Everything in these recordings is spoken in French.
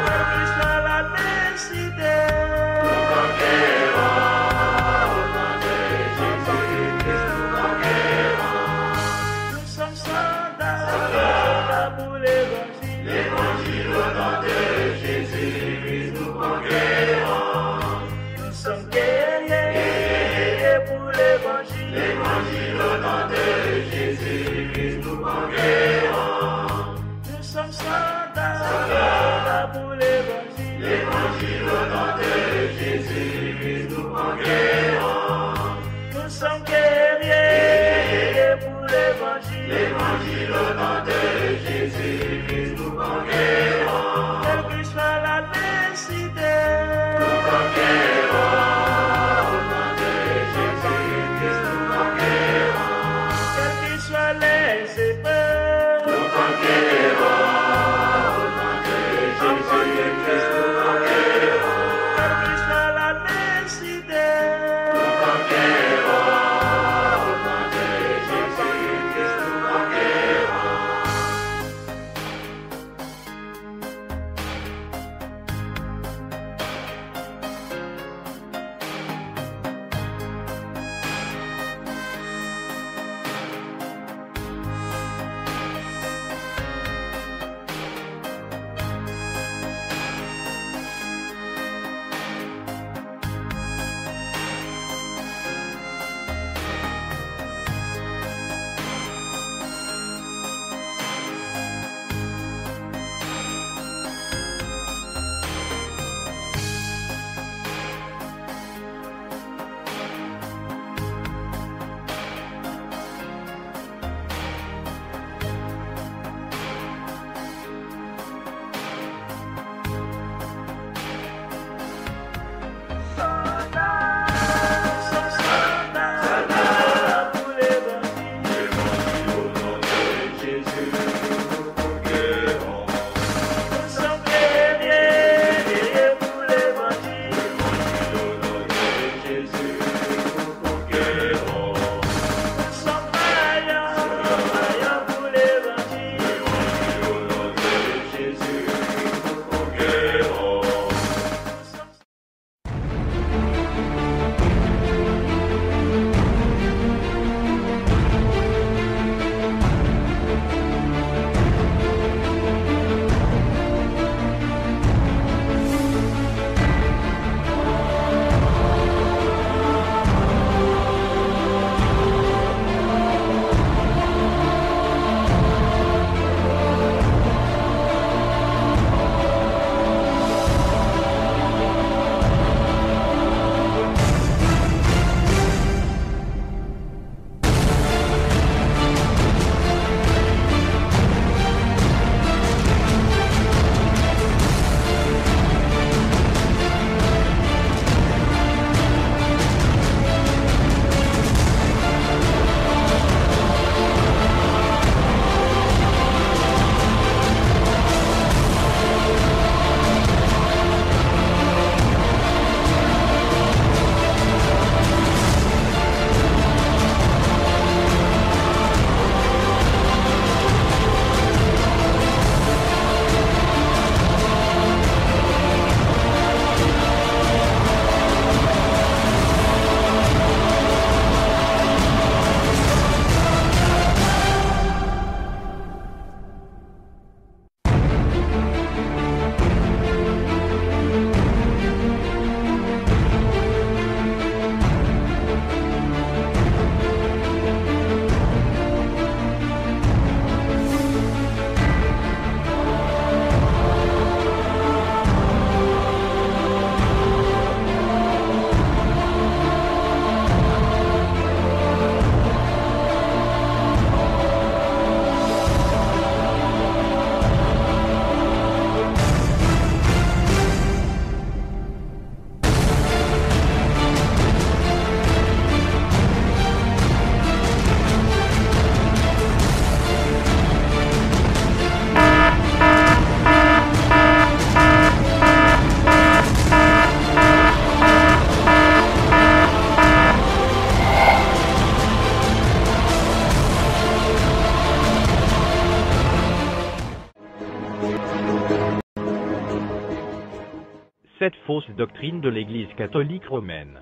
Quelle que soit la Cette fausse doctrine de l'Église catholique romaine.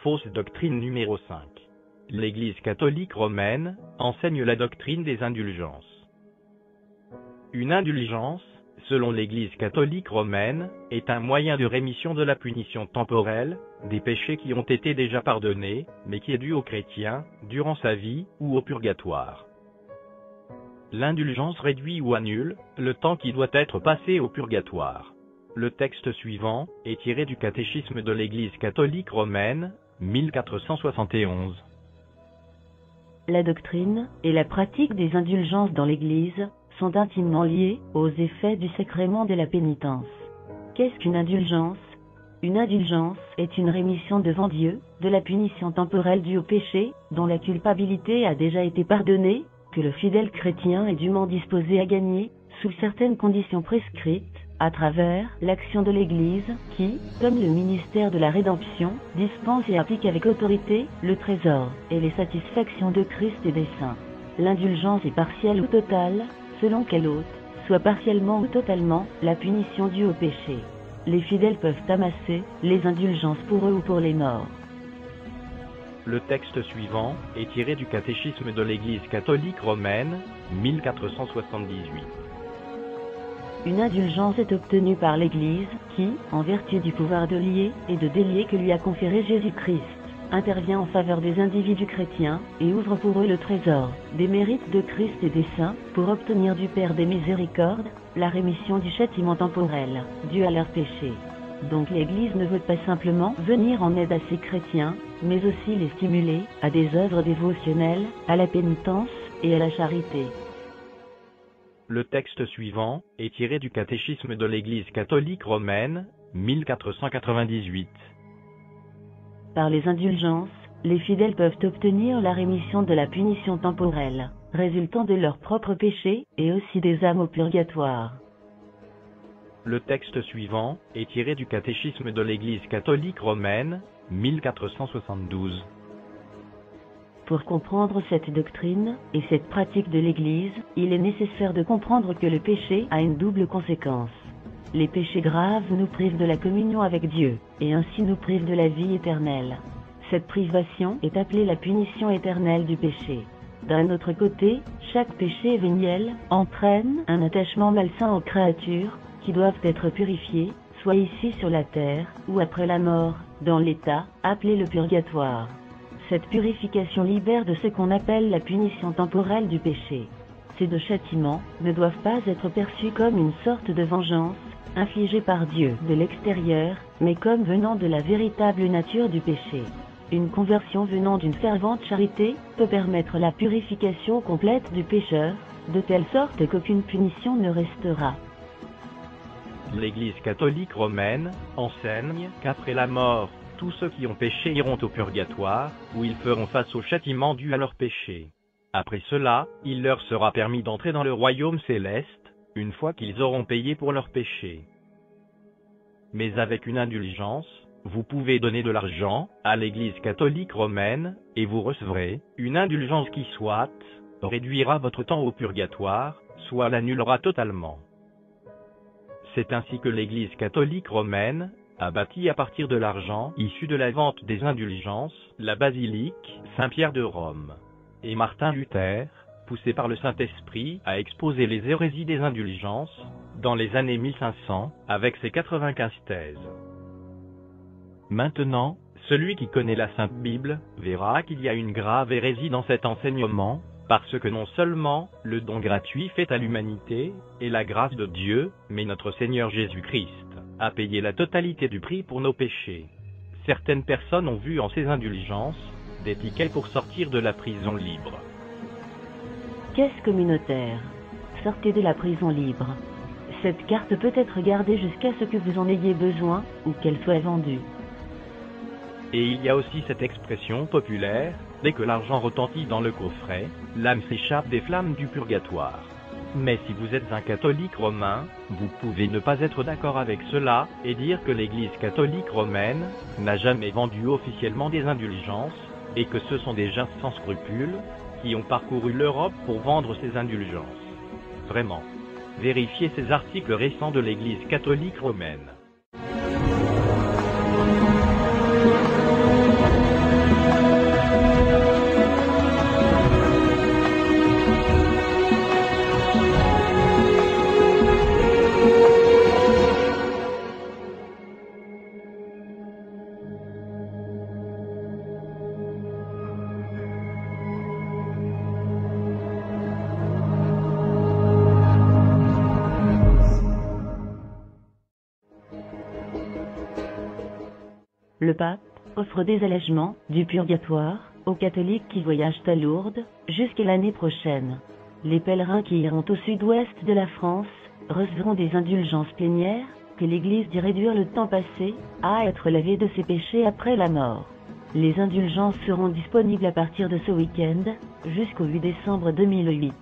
Fausse doctrine numéro 5. L'Église catholique romaine enseigne la doctrine des indulgences. Une indulgence, selon l'Église catholique romaine, est un moyen de rémission de la punition temporelle, des péchés qui ont été déjà pardonnés, mais qui est dû au chrétien, durant sa vie, ou au purgatoire. L'indulgence réduit ou annule le temps qui doit être passé au purgatoire. Le texte suivant est tiré du catéchisme de l'Église catholique romaine, 1471. La doctrine et la pratique des indulgences dans l'Église sont intimement liées aux effets du sacrement de la pénitence. Qu'est-ce qu'une indulgence? Une indulgence est une rémission devant Dieu de la punition temporelle due au péché, dont la culpabilité a déjà été pardonnée, que le fidèle chrétien est dûment disposé à gagner, sous certaines conditions prescrites, à travers l'action de l'Église, qui, comme le ministère de la rédemption, dispense et applique avec autorité le trésor et les satisfactions de Christ et des saints. L'indulgence est partielle ou totale, selon qu'elle ôte, soit partiellement ou totalement, la punition due au péché. Les fidèles peuvent amasser les indulgences pour eux ou pour les morts. Le texte suivant est tiré du catéchisme de l'Église catholique romaine, 1478. Une indulgence est obtenue par l'Église, qui, en vertu du pouvoir de lier et de délier que lui a conféré Jésus-Christ, intervient en faveur des individus chrétiens, et ouvre pour eux le trésor des mérites de Christ et des saints, pour obtenir du Père des miséricordes, la rémission du châtiment temporel, dû à leurs péchés. Donc l'Église ne veut pas simplement venir en aide à ses chrétiens, mais aussi les stimuler à des œuvres dévotionnelles, à la pénitence et à la charité. Le texte suivant est tiré du catéchisme de l'Église catholique romaine, 1498. Par les indulgences, les fidèles peuvent obtenir la rémission de la punition temporelle, résultant de leurs propres péchés, et aussi des âmes au purgatoire. Le texte suivant est tiré du catéchisme de l'Église catholique romaine, 1472. Pour comprendre cette doctrine et cette pratique de l'Église, il est nécessaire de comprendre que le péché a une double conséquence. Les péchés graves nous privent de la communion avec Dieu, et ainsi nous privent de la vie éternelle. Cette privation est appelée la punition éternelle du péché. D'un autre côté, chaque péché véniel entraîne un attachement malsain aux créatures, qui doivent être purifiées, soit ici sur la terre, ou après la mort, dans l'état appelé le purgatoire. Cette purification libère de ce qu'on appelle la punition temporelle du péché. Ces deux châtiments ne doivent pas être perçus comme une sorte de vengeance, infligée par Dieu de l'extérieur, mais comme venant de la véritable nature du péché. Une conversion venant d'une fervente charité peut permettre la purification complète du pécheur, de telle sorte qu'aucune punition ne restera. L'Église catholique romaine enseigne qu'après la mort, tous ceux qui ont péché iront au purgatoire, où ils feront face au châtiment dû à leurs péchés. Après cela, il leur sera permis d'entrer dans le royaume céleste, une fois qu'ils auront payé pour leurs péchés. Mais avec une indulgence, vous pouvez donner de l'argent à l'Église catholique romaine, et vous recevrez une indulgence qui soit réduira votre temps au purgatoire, soit l'annulera totalement. C'est ainsi que l'Église catholique romaine a bâti à partir de l'argent issu de la vente des indulgences la basilique Saint-Pierre de Rome. Et Martin Luther, poussé par le Saint-Esprit, a exposé les hérésies des indulgences dans les années 1500 avec ses 95 thèses. Maintenant, Celui qui connaît la Sainte Bible verra qu'il y a une grave hérésie dans cet enseignement, parce que non seulement le don gratuit fait à l'humanité est la grâce de Dieu, mais notre Seigneur Jésus-Christ a payé la totalité du prix pour nos péchés. Certaines personnes ont vu en ces indulgences des tickets pour sortir de la prison libre. Caisse communautaire. Sortez de la prison libre. Cette carte peut être gardée jusqu'à ce que vous en ayez besoin, ou qu'elle soit vendue. Et il y a aussi cette expression populaire, dès que l'argent retentit dans le coffret, l'âme s'échappe des flammes du purgatoire. Mais si vous êtes un catholique romain, vous pouvez ne pas être d'accord avec cela, et dire que l'Église catholique romaine n'a jamais vendu officiellement des indulgences, et que ce sont des gens sans scrupules, qui ont parcouru l'Europe pour vendre ces indulgences. Vraiment. Vérifiez ces articles récents de l'Église catholique romaine. Le pape offre des allègements du purgatoire aux catholiques qui voyagent à Lourdes jusqu'à l'année prochaine. Les pèlerins qui iront au sud-ouest de la France recevront des indulgences plénières que l'Église dit réduire le temps passé à être lavé de ses péchés après la mort. Les indulgences seront disponibles à partir de ce week-end jusqu'au 8 décembre 2008.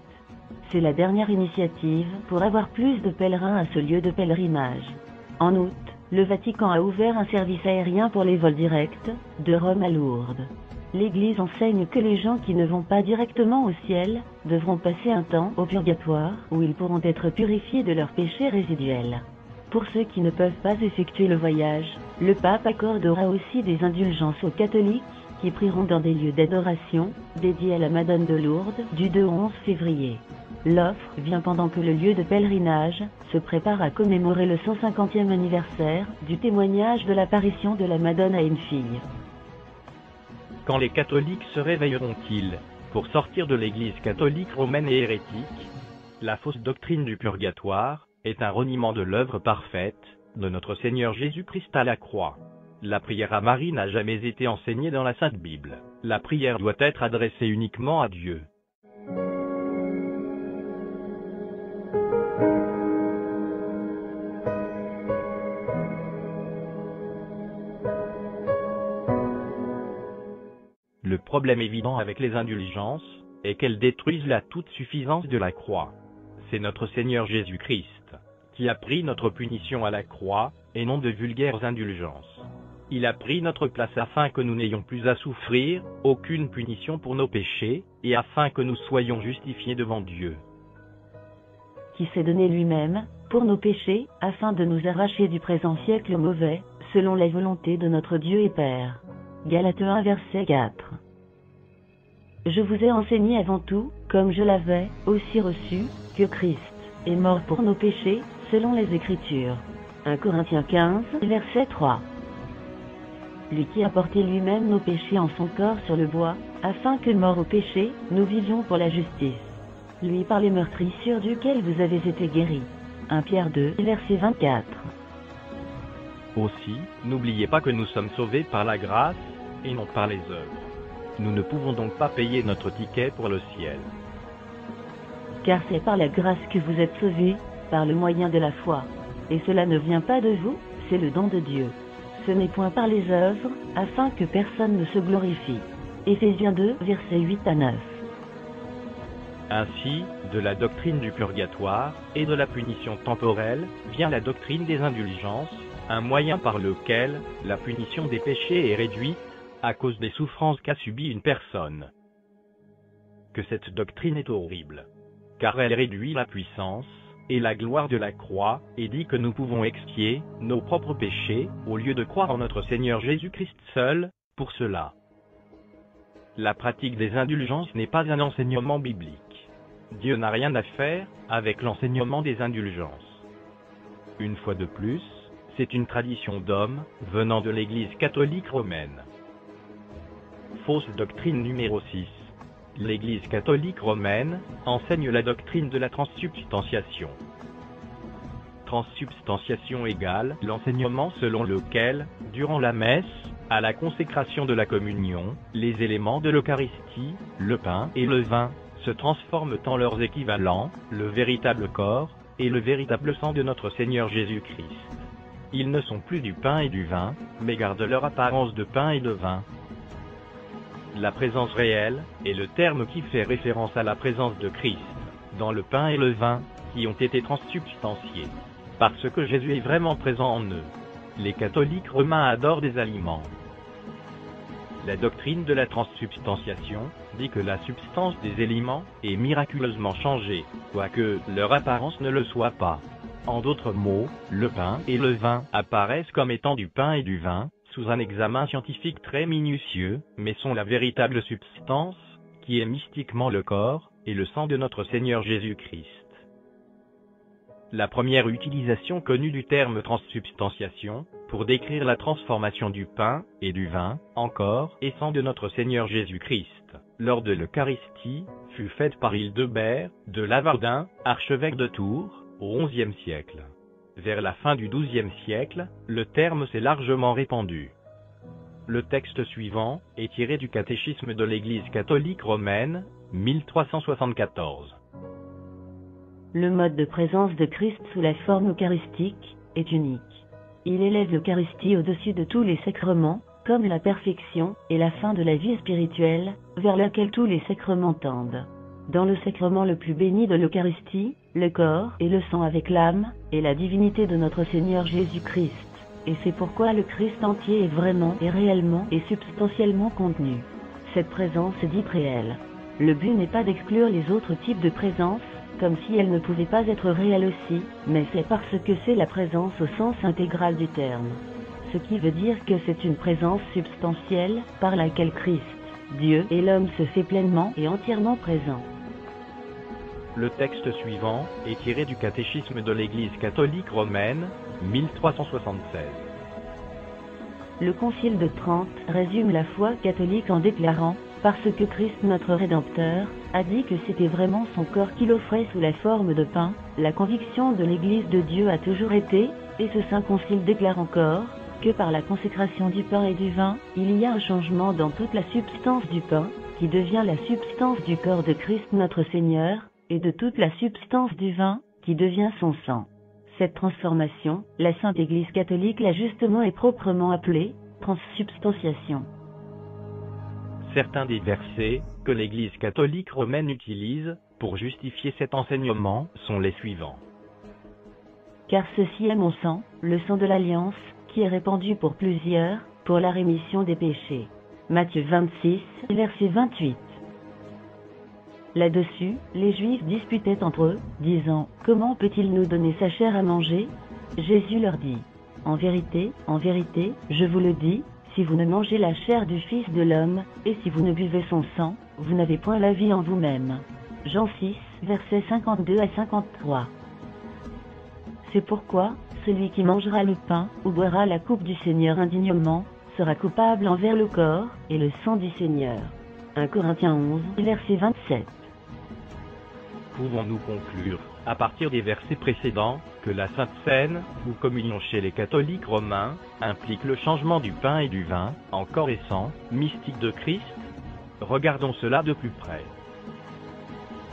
C'est la dernière initiative pour avoir plus de pèlerins à ce lieu de pèlerinage. En août, le Vatican a ouvert un service aérien pour les vols directs de Rome à Lourdes. L'Église enseigne que les gens qui ne vont pas directement au ciel devront passer un temps au purgatoire où ils pourront être purifiés de leurs péchés résiduels. Pour ceux qui ne peuvent pas effectuer le voyage, le pape accordera aussi des indulgences aux catholiques qui prieront dans des lieux d'adoration dédiés à la Madone de Lourdes du 2 au 11 février. L'offre vient pendant que le lieu de pèlerinage se prépare à commémorer le 150e anniversaire du témoignage de l'apparition de la Madone à une fille. Quand les catholiques se réveilleront-ils pour sortir de l'Église catholique romaine et hérétique? La fausse doctrine du purgatoire est un reniement de l'œuvre parfaite de notre Seigneur Jésus-Christ à la croix. La prière à Marie n'a jamais été enseignée dans la Sainte Bible. La prière doit être adressée uniquement à Dieu. Le problème évident avec les indulgences est qu'elles détruisent la toute-suffisance de la croix. C'est notre Seigneur Jésus-Christ qui a pris notre punition à la croix, et non de vulgaires indulgences. Il a pris notre place afin que nous n'ayons plus à souffrir aucune punition pour nos péchés, et afin que nous soyons justifiés devant Dieu. Qui s'est donné lui-même pour nos péchés, afin de nous arracher du présent siècle mauvais, selon la volonté de notre Dieu et Père. Galates 1 verset 4. Je vous ai enseigné avant tout, comme je l'avais aussi reçu, que Christ est mort pour nos péchés, selon les Écritures. 1 Corinthiens 15 verset 3. Lui qui a porté lui-même nos péchés en son corps sur le bois, afin que mort au péché, nous vivions pour la justice. Lui par les meurtrissures duquel vous avez été guéris. 1 Pierre 2 verset 24. Aussi, n'oubliez pas que nous sommes sauvés par la grâce, et non par les œuvres. Nous ne pouvons donc pas payer notre ticket pour le ciel. Car c'est par la grâce que vous êtes sauvés, par le moyen de la foi. Et cela ne vient pas de vous, c'est le don de Dieu. Ce n'est point par les œuvres, afin que personne ne se glorifie. Éphésiens 2, versets 8 à 9. Ainsi, de la doctrine du purgatoire et de la punition temporelle vient la doctrine des indulgences, un moyen par lequel la punition des péchés est réduite à cause des souffrances qu'a subies une personne. Que cette doctrine est horrible, car elle réduit la puissance et la gloire de la croix, et dit que nous pouvons expier nos propres péchés, au lieu de croire en notre Seigneur Jésus-Christ seul, pour cela. La pratique des indulgences n'est pas un enseignement biblique. Dieu n'a rien à faire avec l'enseignement des indulgences. Une fois de plus, c'est une tradition d'hommes venant de l'Église catholique romaine. Fausse doctrine numéro 6. L'Église catholique romaine enseigne la doctrine de la transsubstantiation. Transsubstantiation égale l'enseignement selon lequel, durant la messe, à la consécration de la communion, les éléments de l'Eucharistie, le pain et le vin, se transforment en leurs équivalents, le véritable corps et le véritable sang de notre Seigneur Jésus-Christ. Ils ne sont plus du pain et du vin, mais gardent leur apparence de pain et de vin. La présence réelle est le terme qui fait référence à la présence de Christ dans le pain et le vin qui ont été transsubstantiés. Parce que Jésus est vraiment présent en eux. Les catholiques romains adorent des aliments. La doctrine de la transsubstantiation dit que la substance des éléments est miraculeusement changée, quoique leur apparence ne le soit pas. En d'autres mots, le pain et le vin apparaissent comme étant du pain et du vin, sous un examen scientifique très minutieux, mais sont la véritable substance, qui est mystiquement le corps et le sang de notre Seigneur Jésus-Christ. La première utilisation connue du terme transsubstantiation, pour décrire la transformation du pain et du vin, en corps et sang de notre Seigneur Jésus-Christ, lors de l'Eucharistie, fut faite par Hildebert de Lavardin, archevêque de Tours, au XIe siècle. Vers la fin du XIIe siècle, le terme s'est largement répandu. Le texte suivant est tiré du catéchisme de l'Église catholique romaine, 1374. Le mode de présence de Christ sous la forme eucharistique est unique. Il élève l'Eucharistie au-dessus de tous les sacrements, comme la perfection et la fin de la vie spirituelle, vers laquelle tous les sacrements tendent. Dans le sacrement le plus béni de l'Eucharistie, le corps et le sang avec l'âme, et la divinité de notre Seigneur Jésus-Christ. Et c'est pourquoi le Christ entier est vraiment et réellement et substantiellement contenu. Cette présence est dite réelle. Le but n'est pas d'exclure les autres types de présence, comme si elle ne pouvait pas être réelle aussi, mais c'est parce que c'est la présence au sens intégral du terme. Ce qui veut dire que c'est une présence substantielle, par laquelle Christ, Dieu et l'homme se fait pleinement et entièrement présent. Le texte suivant est tiré du catéchisme de l'Église catholique romaine, 1376. Le Concile de Trente résume la foi catholique en déclarant « Parce que Christ notre Rédempteur a dit que c'était vraiment son corps qu'il offrait sous la forme de pain, la conviction de l'Église de Dieu a toujours été, et ce Saint Concile déclare encore, que par la consécration du pain et du vin, il y a un changement dans toute la substance du pain, qui devient la substance du corps de Christ notre Seigneur, et de toute la substance du vin, qui devient son sang. » Cette transformation, la Sainte Église catholique l'a justement et proprement appelée transsubstantiation. Certains des versets que l'Église catholique romaine utilise pour justifier cet enseignement sont les suivants. Car ceci est mon sang, le sang de l'Alliance, qui est répandu pour plusieurs, pour la rémission des péchés. Matthieu 26, verset 28. Là-dessus, les Juifs disputaient entre eux, disant « Comment peut-il nous donner sa chair à manger ?» Jésus leur dit « En vérité, je vous le dis, si vous ne mangez la chair du Fils de l'homme, et si vous ne buvez son sang, vous n'avez point la vie en vous-même. » Jean 6, versets 52 à 53. C'est pourquoi, celui qui mangera le pain, ou boira la coupe du Seigneur indignement, sera coupable envers le corps et le sang du Seigneur. 1 Corinthiens 11, verset 27. Pouvons-nous conclure, à partir des versets précédents, que la Sainte Seine, ou communion chez les catholiques romains, implique le changement du pain et du vin, en corps et sang, mystique de Christ? Regardons cela de plus près.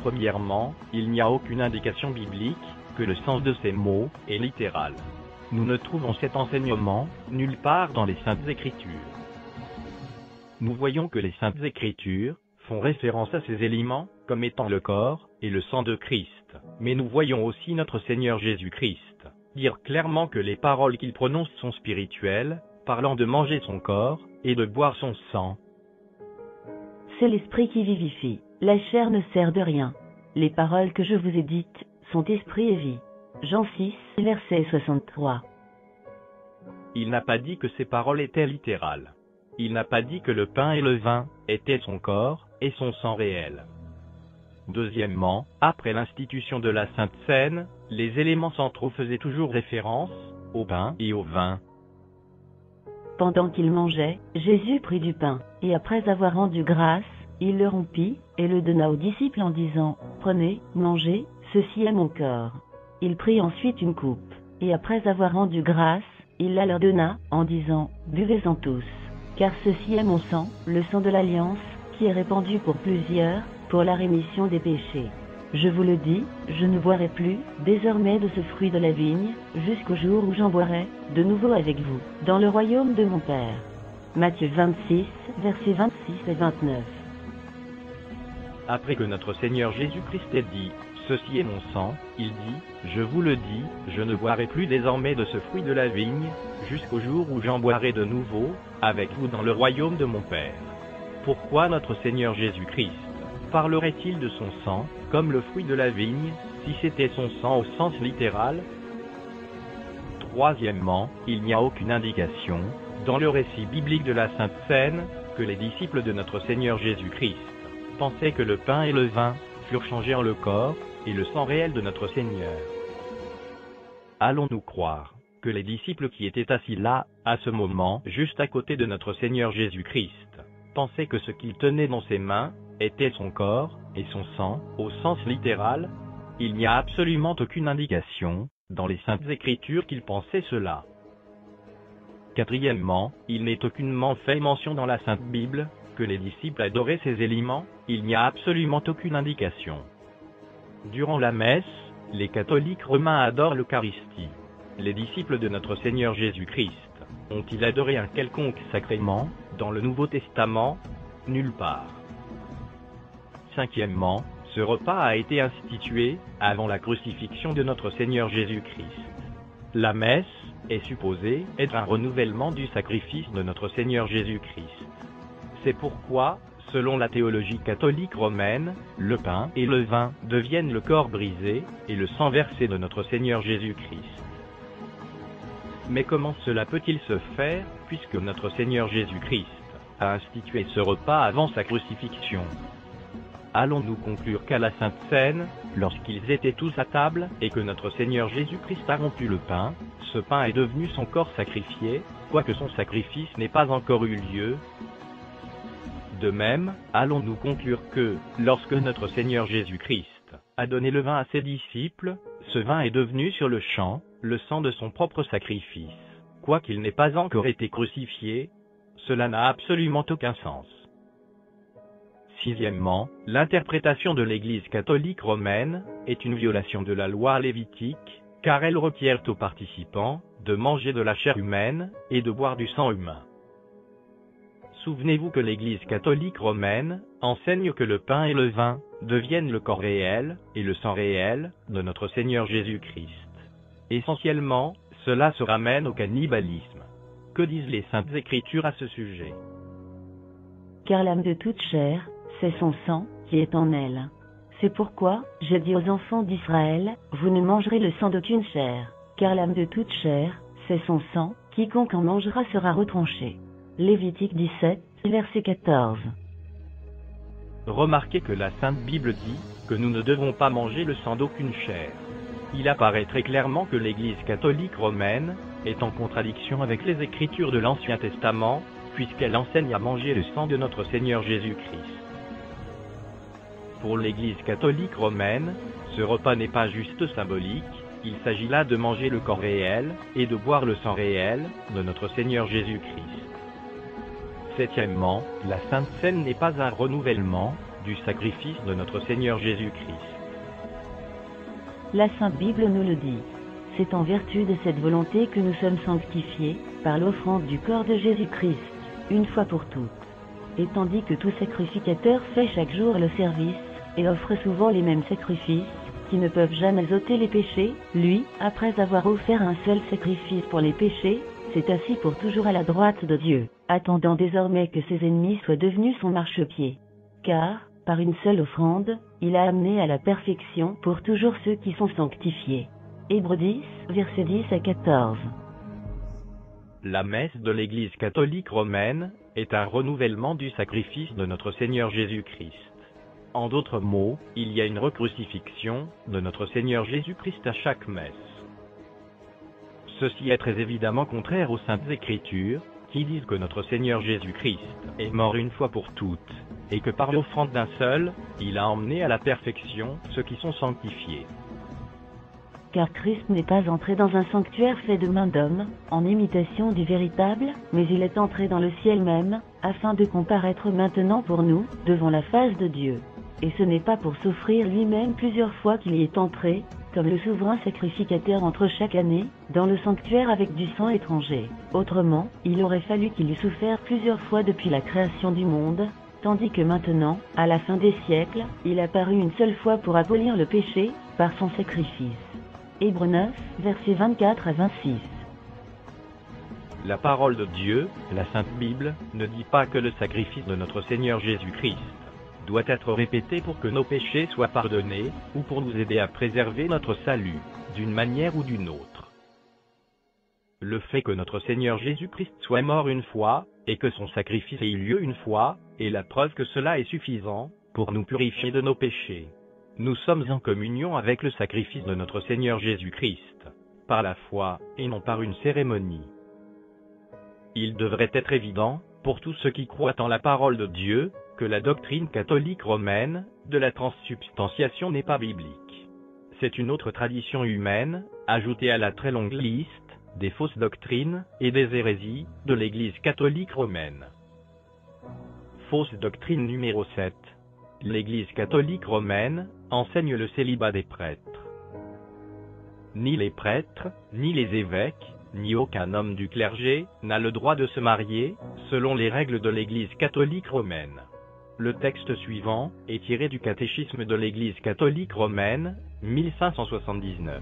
Premièrement, il n'y a aucune indication biblique que le sens de ces mots est littéral. Nous ne trouvons cet enseignement nulle part dans les Saintes Écritures. Nous voyons que les Saintes Écritures font référence à ces éléments comme étant le corps et le sang de Christ, mais nous voyons aussi notre Seigneur Jésus-Christ dire clairement que les paroles qu'il prononce sont spirituelles, parlant de manger son corps et de boire son sang. C'est l'esprit qui vivifie, la chair ne sert de rien. Les paroles que je vous ai dites sont esprit et vie. Jean 6, verset 63. Il n'a pas dit que ces paroles étaient littérales. Il n'a pas dit que le pain et le vin étaient son corps et son sang réel. Deuxièmement, après l'institution de la Sainte Seine, les éléments centraux faisaient toujours référence au pain et au vin. Pendant qu'ils mangeaient, Jésus prit du pain, et après avoir rendu grâce, il le rompit, et le donna aux disciples en disant, « Prenez, mangez, ceci est mon corps. » Il prit ensuite une coupe, et après avoir rendu grâce, il la leur donna, en disant, « Buvez-en tous, car ceci est mon sang, le sang de l'alliance, qui est répandu pour plusieurs, pour la rémission des péchés. Je vous le dis, je ne boirai plus, désormais de ce fruit de la vigne, jusqu'au jour où j'en boirai, de nouveau avec vous, dans le royaume de mon Père. » Matthieu 26, versets 26 et 29. Après que notre Seigneur Jésus-Christ ait dit « Ceci est mon sang », il dit « Je vous le dis, je ne boirai plus désormais de ce fruit de la vigne, jusqu'au jour où j'en boirai de nouveau, avec vous dans le royaume de mon Père. » Pourquoi notre Seigneur Jésus-Christ parlerait-il de son sang, comme le fruit de la vigne, si c'était son sang au sens littéral? Troisièmement, il n'y a aucune indication, dans le récit biblique de la Sainte Seine, que les disciples de notre Seigneur Jésus-Christ pensaient que le pain et le vin furent changés en le corps et le sang réel de notre Seigneur. Allons-nous croire que les disciples qui étaient assis là, à ce moment, juste à côté de notre Seigneur Jésus-Christ, pensaient que ce qu'il tenait dans ses mains était son corps et son sang, au sens littéral? Il n'y a absolument aucune indication, dans les Saintes Écritures, qu'ils pensaient cela. Quatrièmement, il n'est aucunement fait mention dans la Sainte Bible que les disciples adoraient ces éléments, il n'y a absolument aucune indication. Durant la messe, les catholiques romains adorent l'Eucharistie. Les disciples de notre Seigneur Jésus-Christ ont-ils adoré un quelconque sacrement, dans le Nouveau Testament? Nulle part. Cinquièmement, ce repas a été institué avant la crucifixion de notre Seigneur Jésus-Christ. La messe est supposée être un renouvellement du sacrifice de notre Seigneur Jésus-Christ. C'est pourquoi, selon la théologie catholique romaine, le pain et le vin deviennent le corps brisé et le sang versé de notre Seigneur Jésus-Christ. Mais comment cela peut-il se faire, puisque notre Seigneur Jésus-Christ a institué ce repas avant sa crucifixion? Allons-nous conclure qu'à la Sainte Seine, lorsqu'ils étaient tous à table, et que notre Seigneur Jésus-Christ a rompu le pain, ce pain est devenu son corps sacrifié, quoique son sacrifice n'ait pas encore eu lieu? De même, allons-nous conclure que, lorsque notre Seigneur Jésus-Christ a donné le vin à ses disciples, ce vin est devenu sur le champ, le sang de son propre sacrifice, quoiqu'il n'ait pas encore été crucifié? Cela n'a absolument aucun sens. Sixièmement, l'interprétation de l'Église catholique romaine est une violation de la loi lévitique, car elle requiert aux participants de manger de la chair humaine et de boire du sang humain. Souvenez-vous que l'Église catholique romaine enseigne que le pain et le vin deviennent le corps réel et le sang réel de notre Seigneur Jésus-Christ. Essentiellement, cela se ramène au cannibalisme. Que disent les Saintes Écritures à ce sujet? Car l'âme de toute chair, c'est son sang qui est en elle. C'est pourquoi, j'ai dit aux enfants d'Israël, vous ne mangerez le sang d'aucune chair, car l'âme de toute chair, c'est son sang, quiconque en mangera sera retranché. Lévitique 17, verset 14. Remarquez que la Sainte Bible dit que nous ne devons pas manger le sang d'aucune chair. Il apparaît très clairement que l'Église catholique romaine est en contradiction avec les Écritures de l'Ancien Testament, puisqu'elle enseigne à manger le sang de notre Seigneur Jésus-Christ. Pour l'Église catholique romaine, ce repas n'est pas juste symbolique, il s'agit là de manger le corps réel et de boire le sang réel de notre Seigneur Jésus-Christ. Septièmement, la Sainte Seine n'est pas un renouvellement du sacrifice de notre Seigneur Jésus-Christ. La Sainte Bible nous le dit. C'est en vertu de cette volonté que nous sommes sanctifiés, par l'offrande du corps de Jésus-Christ, une fois pour toutes. Et tandis que tout sacrificateur fait chaque jour le service, et offre souvent les mêmes sacrifices, qui ne peuvent jamais ôter les péchés, lui, après avoir offert un seul sacrifice pour les péchés, s'est assis pour toujours à la droite de Dieu, attendant désormais que ses ennemis soient devenus son marchepied. Car, par une seule offrande, il a amené à la perfection pour toujours ceux qui sont sanctifiés. Hébreux 10, versets 10 à 14. La messe de l'Église catholique romaine est un renouvellement du sacrifice de notre Seigneur Jésus-Christ. En d'autres mots, il y a une recrucifixion de notre Seigneur Jésus-Christ à chaque messe. Ceci est très évidemment contraire aux Saintes Écritures, qui qui disent que notre Seigneur Jésus-Christ est mort une fois pour toutes, et que par l'offrande d'un seul, il a emmené à la perfection ceux qui sont sanctifiés. Car Christ n'est pas entré dans un sanctuaire fait de main d'homme, en imitation du véritable, mais il est entré dans le ciel même, afin de comparaître maintenant pour nous, devant la face de Dieu. Et ce n'est pas pour s'offrir lui-même plusieurs fois qu'il y est entré, comme le souverain sacrificateur entre chaque année, dans le sanctuaire avec du sang étranger. Autrement, il aurait fallu qu'il eût souffert plusieurs fois depuis la création du monde, tandis que maintenant, à la fin des siècles, il a paru une seule fois pour abolir le péché, par son sacrifice. Hébreux 9, versets 24 à 26. La parole de Dieu, la Sainte Bible, ne dit pas que le sacrifice de notre Seigneur Jésus-Christ doit être répété pour que nos péchés soient pardonnés, ou pour nous aider à préserver notre salut, d'une manière ou d'une autre. Le fait que notre Seigneur Jésus-Christ soit mort une fois, et que son sacrifice ait eu lieu une fois, est la preuve que cela est suffisant, pour nous purifier de nos péchés. Nous sommes en communion avec le sacrifice de notre Seigneur Jésus-Christ, par la foi, et non par une cérémonie. Il devrait être évident, pour tous ceux qui croient en la parole de Dieu, que la doctrine catholique romaine, de la transsubstantiation n'est pas biblique. C'est une autre tradition humaine, ajoutée à la très longue liste des fausses doctrines et des hérésies de l'Église catholique romaine. Fausse doctrine numéro 7. L'Église catholique romaine enseigne le célibat des prêtres. Ni les prêtres, ni les évêques, ni aucun homme du clergé n'a le droit de se marier, selon les règles de l'Église catholique romaine. Le texte suivant est tiré du catéchisme de l'Église catholique romaine, 1579.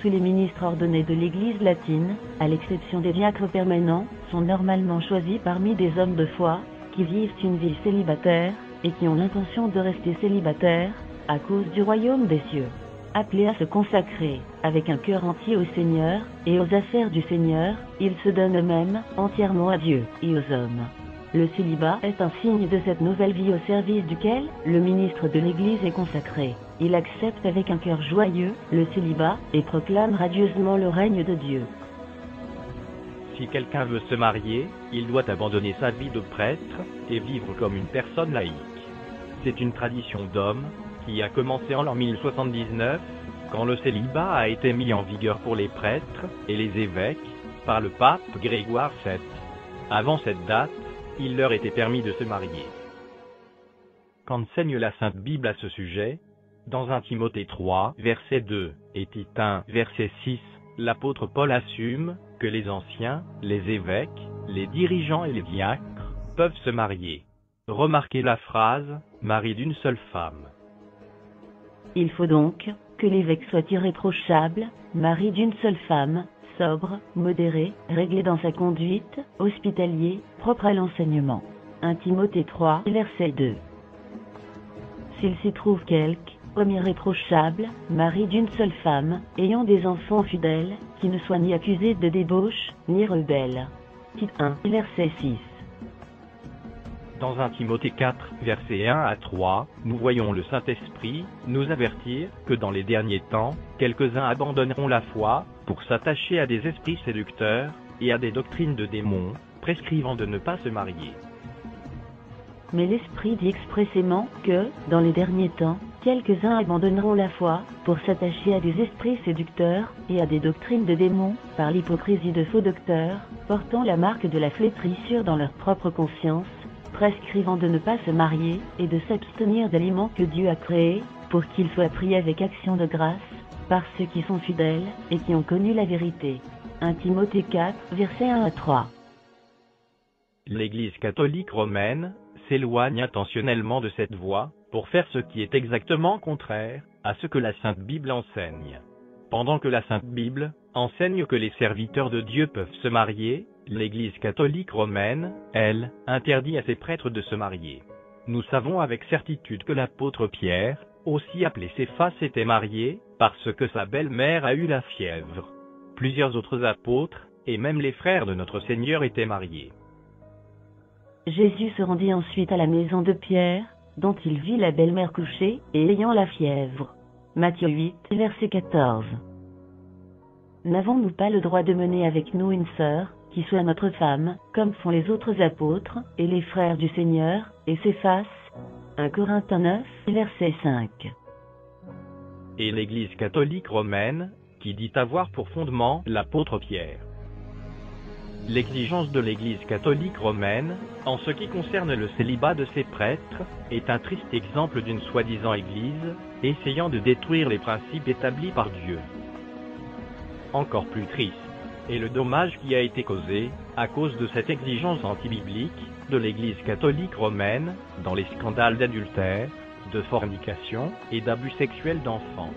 Tous les ministres ordonnés de l'Église latine, à l'exception des diacres permanents, sont normalement choisis parmi des hommes de foi, qui vivent une vie célibataire, et qui ont l'intention de rester célibataires, à cause du royaume des cieux. Appelés à se consacrer, avec un cœur entier au Seigneur, et aux affaires du Seigneur, ils se donnent eux-mêmes, entièrement à Dieu, et aux hommes. Le célibat est un signe de cette nouvelle vie au service duquel le ministre de l'Église est consacré. Il accepte avec un cœur joyeux le célibat, et proclame radieusement le règne de Dieu. Si quelqu'un veut se marier, il doit abandonner sa vie de prêtre, et vivre comme une personne laïque. C'est une tradition d'homme, qui a commencé en l'an 1079, quand le célibat a été mis en vigueur pour les prêtres et les évêques, par le pape Grégoire VII. Avant cette date, il leur était permis de se marier. Qu'enseigne la Sainte Bible à ce sujet? Dans 1 Timothée 3, verset 2, et Tite 1, verset 6, l'apôtre Paul assume que les anciens, les évêques, les dirigeants et les diacres peuvent se marier. Remarquez la phrase « mari d'une seule femme ». Il faut donc que l'évêque soit irréprochable, mari d'une seule femme, sobre, modéré, réglé dans sa conduite, hospitalier, propre à l'enseignement. 1 Timothée 3, verset 2. S'il s'y trouve quelque homme irréprochable, mari d'une seule femme, ayant des enfants fidèles, qui ne soient ni accusés de débauche, ni rebelles. Tite 1, verset 6. Dans 1 Timothée 4, versets 1 à 3, nous voyons le Saint-Esprit nous avertir que dans les derniers temps, quelques-uns abandonneront la foi pour s'attacher à des esprits séducteurs et à des doctrines de démons, prescrivant de ne pas se marier. Mais l'Esprit dit expressément que, dans les derniers temps, quelques-uns abandonneront la foi pour s'attacher à des esprits séducteurs et à des doctrines de démons, par l'hypocrisie de faux docteurs, portant la marque de la flétrissure dans leur propre conscience, prescrivant de ne pas se marier et de s'abstenir d'aliments que Dieu a créés, pour qu'ils soient pris avec action de grâce, par ceux qui sont fidèles et qui ont connu la vérité. 1 Timothée 4, versets 1 à 3. L'Église catholique romaine s'éloigne intentionnellement de cette voie, pour faire ce qui est exactement contraire à ce que la Sainte Bible enseigne. Pendant que la Sainte Bible enseigne que les serviteurs de Dieu peuvent se marier, l'Église catholique romaine, elle, interdit à ses prêtres de se marier. Nous savons avec certitude que l'apôtre Pierre, aussi appelé Céphas, s'était marié, parce que sa belle-mère a eu la fièvre. Plusieurs autres apôtres, et même les frères de notre Seigneur étaient mariés. Jésus se rendit ensuite à la maison de Pierre, dont il vit la belle-mère couchée et ayant la fièvre. Matthieu 8, verset 14. N'avons-nous pas le droit de mener avec nous une sœur, qui soit notre femme, comme font les autres apôtres, et les frères du Seigneur, et s'efface. 1 Corinthiens 9, verset 5. Et l'Église catholique romaine, qui dit avoir pour fondement l'apôtre Pierre. L'exigence de l'Église catholique romaine, en ce qui concerne le célibat de ses prêtres, est un triste exemple d'une soi-disant Église, essayant de détruire les principes établis par Dieu. Encore plus triste est le dommage qui a été causé, à cause de cette exigence antibiblique, de l'Église catholique romaine, dans les scandales d'adultère, de fornication et d'abus sexuels d'enfants.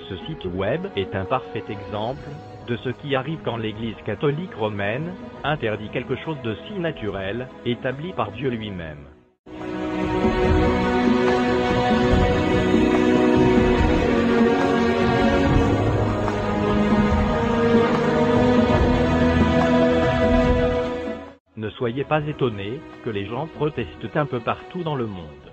Ce site web est un parfait exemple de ce qui arrive quand l'Église catholique romaine interdit quelque chose de si naturel, établi par Dieu lui-même. Ne soyez pas étonnés que les gens protestent un peu partout dans le monde.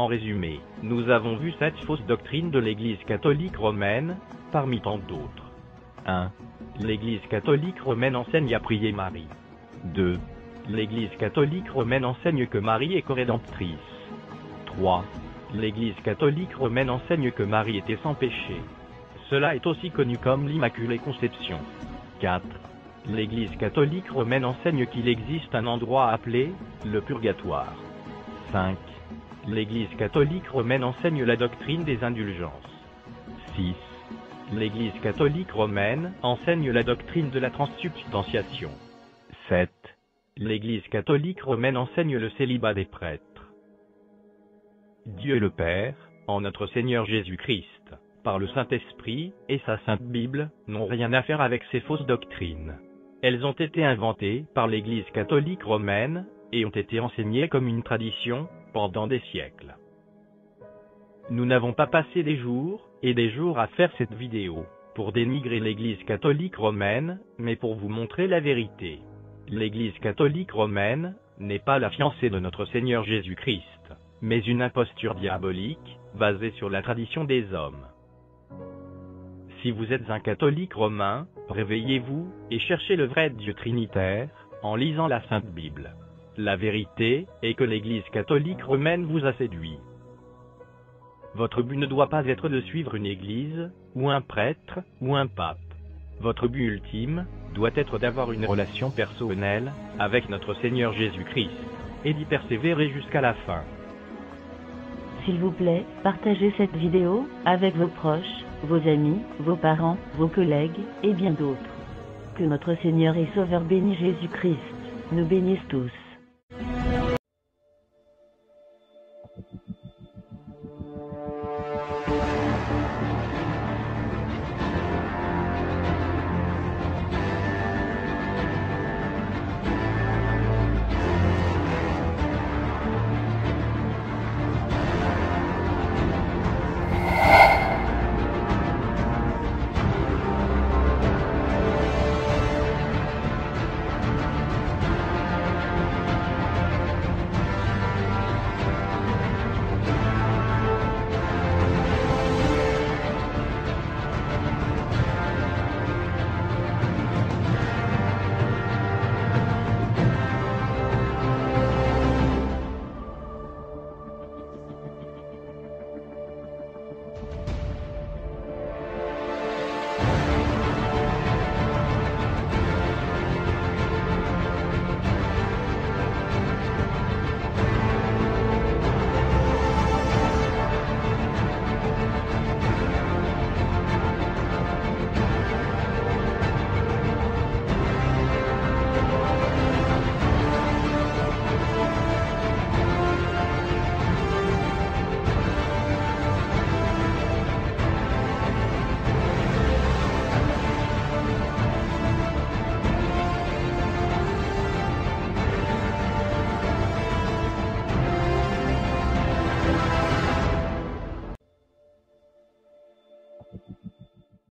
En résumé, nous avons vu cette fausse doctrine de l'Église catholique romaine, parmi tant d'autres. 1. L'Église catholique romaine enseigne à prier Marie. 2. L'Église catholique romaine enseigne que Marie est corédemptrice. 3. L'Église catholique romaine enseigne que Marie était sans péché. Cela est aussi connu comme l'Immaculée Conception. 4. L'Église catholique romaine enseigne qu'il existe un endroit appelé le purgatoire. 5. L'Église catholique romaine enseigne la doctrine des indulgences. 6. L'Église catholique romaine enseigne la doctrine de la transsubstantiation. 7. L'Église catholique romaine enseigne le célibat des prêtres. Dieu le Père, en notre Seigneur Jésus-Christ, par le Saint-Esprit et sa Sainte Bible, n'ont rien à faire avec ces fausses doctrines. Elles ont été inventées par l'Église catholique romaine et ont été enseignées comme une tradition pendant des siècles. Nous n'avons pas passé des jours et des jours à faire cette vidéo pour dénigrer l'Église catholique romaine, mais pour vous montrer la vérité. L'Église catholique romaine n'est pas la fiancée de notre Seigneur Jésus-Christ, mais une imposture diabolique, basée sur la tradition des hommes. Si vous êtes un catholique romain, réveillez-vous et cherchez le vrai Dieu trinitaire en lisant la Sainte Bible. La vérité est que l'Église catholique romaine vous a séduit. Votre but ne doit pas être de suivre une église, ou un prêtre, ou un pape. Votre but ultime doit être d'avoir une relation personnelle avec notre Seigneur Jésus-Christ, et d'y persévérer jusqu'à la fin. S'il vous plaît, partagez cette vidéo avec vos proches, vos amis, vos parents, vos collègues, et bien d'autres. Que notre Seigneur et Sauveur béni Jésus-Christ nous bénisse tous.